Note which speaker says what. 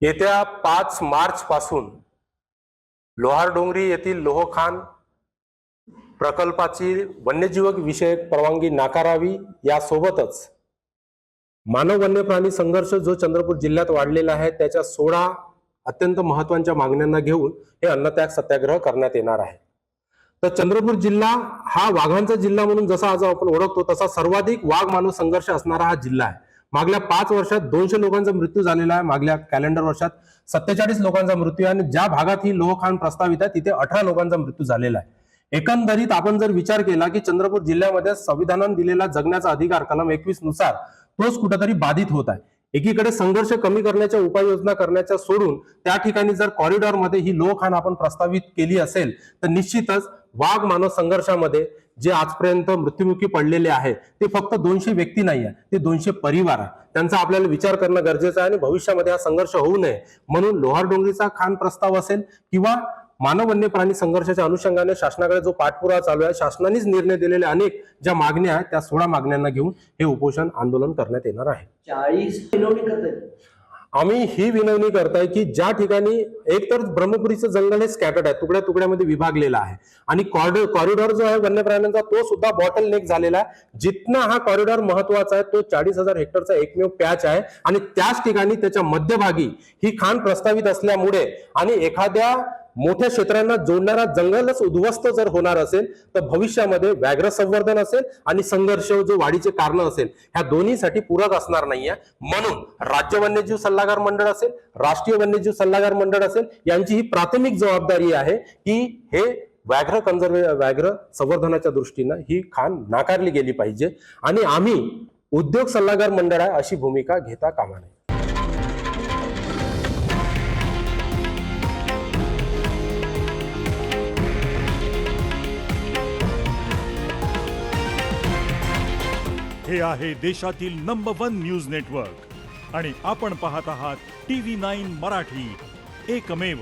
Speaker 1: येत्या 5 मार्च पासून लोहारडोंगरी येथील लोहखान प्रकल्पाची वन्यजीव विषयक परवानगी नाकारावी, यासोबतच मानव वन्य प्राणी संघर्ष जो चंद्रपूर जिल्ह्यात वाढलेला आहे त्याच्या 16 अत्यंत महत्त्वाच्या मागण्यांना घेऊन हे अन्नत्याग सत्याग्रह करण्यात येणार आहे। तर चंद्रपूर जिल्हा हा वाघांचा जिल्हा म्हणून जसा आज आपण ओळखतो तसा सर्वाधिक वाघ मानव संघर्ष असणारा हा जिल्हा आहे। मागल्या 5 वर्षात 200 लोकांचा मृत्यू झालेला आहे। मागल्या कॅलेंडर वर्षात 47 लोकांचा मृत्यू आहे आणि ज्या भागात ही लोहखान प्रस्तावित आहे तिथे 18 लोकांचा मृत्यू झालेला आहे। एकंदरीत आपण जर विचार केला की चंद्रपूर जिल्ह्यामध्ये संविधानाने दिलेला जगण्याचा अधिकार कलम 21 नुसार तोच कुठेतरी बाधित होत आहे। एकीकडे संघर्ष कमी करण्याच्या उपाययोजना करण्याच्या सोडून त्या ठिकाणी जर कॉरिडॉर मध्ये ही लोहखान आपण प्रस्तावित केली असेल तर निश्चितच वाघ मानव संघर्षामध्ये जे आजपर्यंत मृत्युमुखी पडलेले आहे ते फक्त 200 व्यक्ती नाही आहे, ते 200 परिवार आहे। त्यांचा आपल्याला विचार करणं गरजेचं आहे आणि भविष्यामध्ये हा संघर्ष होऊ नये म्हणून लोहारडोंगरीचा खान प्रस्ताव असेल किंवा मानव वन्य प्राणी संघर्षाच्या अनुषंगाने शासनाकडे जो पाठपुरावा चालू आहे, शासनानेच निर्णय दिलेले अनेक ज्या मागण्या आहेत त्या 16 मागण्यांना घेऊन हे उपोषण आंदोलन करण्यात येणार आहे।
Speaker 2: 40 विनवणी करतायत
Speaker 1: आम्ही ही विनवणी करताय की ज्या ठिकाणी एक तर ब्रह्मपुरीचं जंगल हे स्कॅटर्ड आहे, तुकड्या तुकड्यामध्ये विभागलेला आहे आणि कॉरिडॉर जो आहे वन्य प्राण्यांचा तो सुद्धा बॉटल नेक झालेला आहे। जितना हा कॉरिडॉर महत्वाचा आहे तो 40,000 हेक्टरचा एकमेव पॅच आहे आणि त्याच ठिकाणी त्याच्या मध्यभागी ही खान प्रस्तावित असल्यामुळे आणि एखाद्या मोठ्या क्षेत्रांना जोडणारा जंगलच उद्ध्वस्त जर होणार असेल तर भविष्यामध्ये व्याघ्र संवर्धन असेल आणि संघर्ष जो वाढीचे कारण असेल ह्या दोन्हीसाठी पूरक असणार नाहीये। म्हणून राज्य वन्यजीव सल्लागार मंडळ असेल, राष्ट्रीय वन्यजीव सल्लागार मंडळ असेल, यांची ही प्राथमिक जबाबदारी आहे की हे व्याघ्र संवर्धनाच्या दृष्टीने ही खान नाकारली गेली पाहिजे आणि आम्ही उद्योग सल्लागार मंडळ आहे अशी भूमिका घेता कामा नये।
Speaker 3: हे आहे देशातील नंबर 1 न्यूज नेटवर्क आणि आपण पाहत आहात TV9 मराठी, एकमेव।